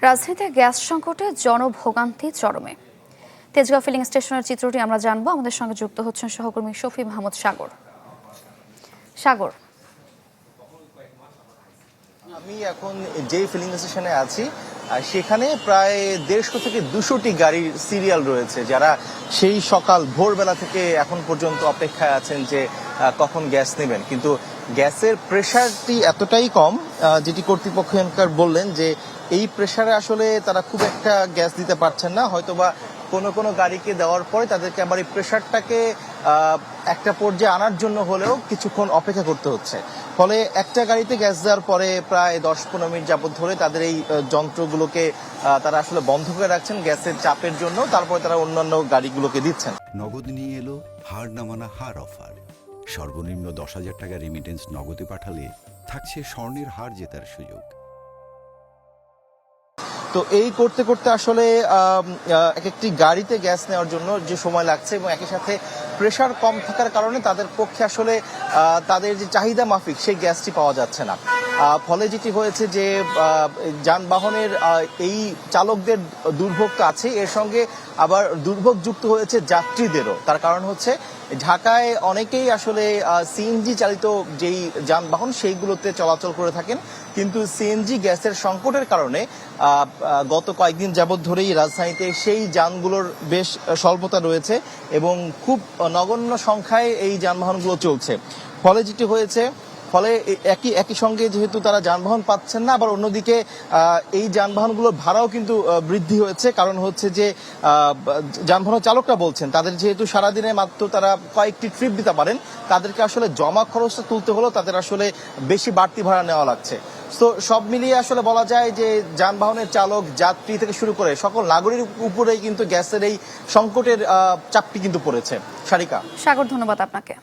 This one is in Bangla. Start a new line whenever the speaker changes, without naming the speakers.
রাজধানীতে গ্যাস সংকটে জনভোগান্তি চরমে। তেজগাঁও ফিলিং স্টেশনের চিত্রটি আমরা জানবো। আমাদের সঙ্গে যুক্ত হচ্ছেন সহকর্মী শফি মাহমুদ সাগর। সাগর,
আমি এখন যে ফিলিং স্টেশনে আছি সেখানে প্রায় 150 থেকে 200টি গাড়ির সিরিয়াল রয়েছে, যারা সেই সকাল ভোরবেলা থেকে এখন পর্যন্ত অপেক্ষায় আছেন যে কখন গ্যাস নেবেন। কিন্তু গ্যাসের প্রেশারটি এতটাই কম, যেটি কর্তৃপক্ষ বললেন যে এই প্রেশারে আসলে তারা খুব একটা গ্যাস দিতে পারছেন না। হয়তোবা কোনো গাড়িকে দেওয়ার পরে তাদেরকে আবার এই প্রেশারটাকে একটা পর্যায়ে আনার জন্য হলেও কিছুক্ষণ অপেক্ষা করতে হচ্ছে। ফলে একটা গাড়িতে গ্যাস দেওয়ার পরে প্রায় 10-15 মিনিট যাবত ধরে তাদের এই যন্ত্রগুলোকে তারা আসলে বন্ধ করে রাখছেন গ্যাসের চাপের জন্য, তারপরে তারা অন্যান্য গাড়িগুলোকে দিচ্ছেন।
নগদ নিয়ে এলো হার নামানা হার অফার। সর্বনিম্ন 10,000 টাকা রেমিটেন্স নগদে পাঠালে থাকছে স্বর্ণের হার জেতার সুযোগ।
তো এই করতে করতে আসলে এক একটি গাড়িতে গ্যাস নেওয়ার জন্য যে সময় লাগছে এবং একই সাথে প্রেশার কম থাকার কারণে তাদের পক্ষে আসলে তাদের যে চাহিদা মাফিক সেই গ্যাসটি পাওয়া যাচ্ছে না। ফলে যেটি হয়েছে যে যানবাহনের এই চালকদের দুর্ভোগ তো আছে, এর সঙ্গে আবার দুর্ভোগ যুক্ত হয়েছে যাত্রীদেরও। তার কারণ হচ্ছে ঢাকায় অনেকেই আসলে সিএনজি চালিত যেই যানবাহন সেইগুলোতে চলাচল করে থাকেন, কিন্তু সিএনজি গ্যাসের সংকটের কারণে গত কয়েকদিন যাবৎ ধরেই রাজধানীতে সেই যানগুলোর বেশ স্বল্পতা রয়েছে এবং খুব নগণ্য সংখ্যায় এই যানবাহনগুলো চলছে। ফলে যেটি হয়েছে, একই সঙ্গে যেহেতু তারা যানবাহন পাচ্ছেন না, আবার অন্যদিকে এই যানবাহনগুলোর ভাড়াও কিন্তু বৃদ্ধি হয়েছে। কারণ হচ্ছে যে যানবাহন চালকরা বলছেন তাদের যেহেতু সারাদিনে মাত্র তারা কয়েকটি ট্রিপ দিতে পারেন, তাদেরকে আসলে জমা খরচটা তুলতে হলেও তাদের আসলে বেশি বাড়তি ভাড়া নেওয়া লাগছে। তো সব মিলিয়ে আসলে বলা যায় যে যানবাহনের চালক, যাত্রী থেকে শুরু করে সকল নাগরিক উপরেই কিন্তু গ্যাসের এই সংকটের চাপটি কিন্তু পড়েছে। সারিকা।
সাগর, ধন্যবাদ আপনাকে।